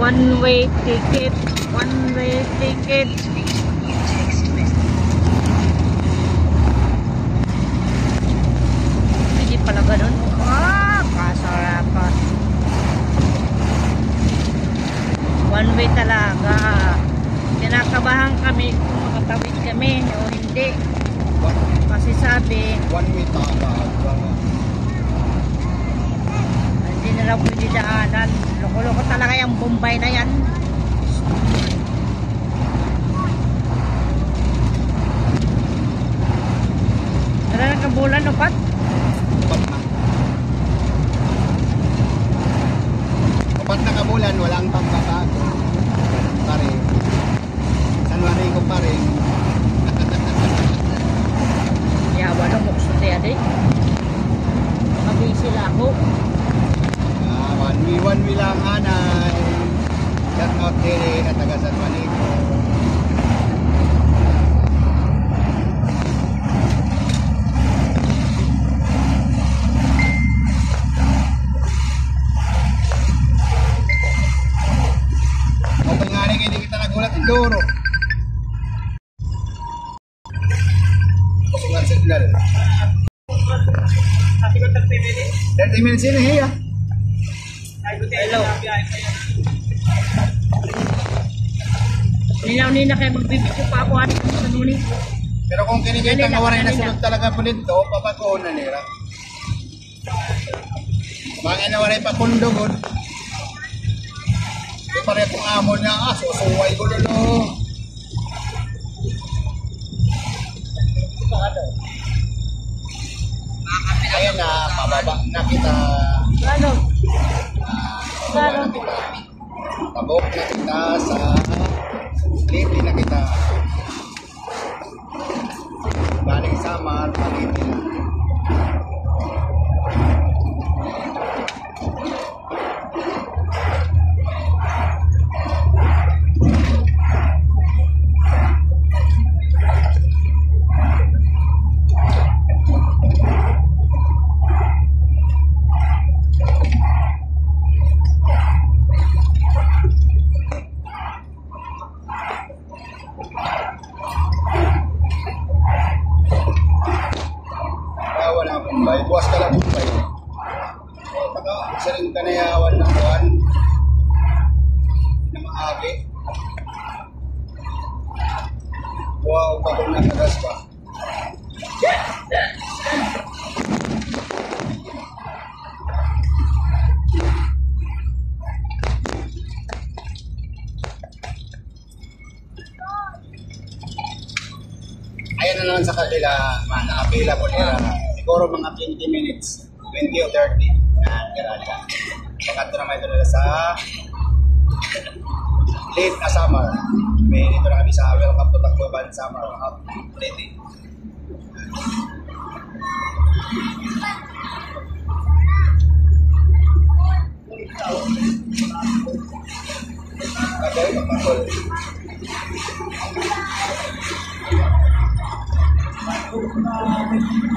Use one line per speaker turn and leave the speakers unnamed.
One-way ticket. One-way ticket. Hindi pala ganun. Ah, kasarapan. One-way talaga. Kinakabahan kami kung makatawid kami o hindi. Kasi sabi,
one-way talaga.
hindi na lang pwede daanan. Loko-loko talaga yung Bombay na yan. Tara na kabulan o pat?
Upat na kabulan, walang pagkakago. Pare. San Juan ko pare.
Yawa na mukso tayo din. Makabing sila ako.
One way lang anay. Shout out din at taga San Juan ko. Okay nga rin, hindi kita nagulat ng duro. Kusungan signal. 30 minutes in here.
Hello. Ninaw-nina kayo magbibigyo pa ako at sa nuni.
Pero kung kinikita nga waray na sunod talaga po dito, papagoon na nila. Bangin na waray pa kundugod. Di pare kung amon niya, susuway ko lalo. Ayan na, pababa na kita.
Ano?
Pababa na kita. Pabok na kita sa Liti na kita. Baling Samar, Liti na. Buwas ka lang po kayo. Baka isa rin kanayawan ng buwan na maagi. Wow, kapag nakagas pa. Ayan na naman sa kanila, nakapila po nila. Siguro mga 20 minutes, 20 o 30 na kirala. Pagkato naman ito nila sa late na summer. May dito na kami sa Welcome to Tacloban Summer Ready. Okay, magpapol. Thank you.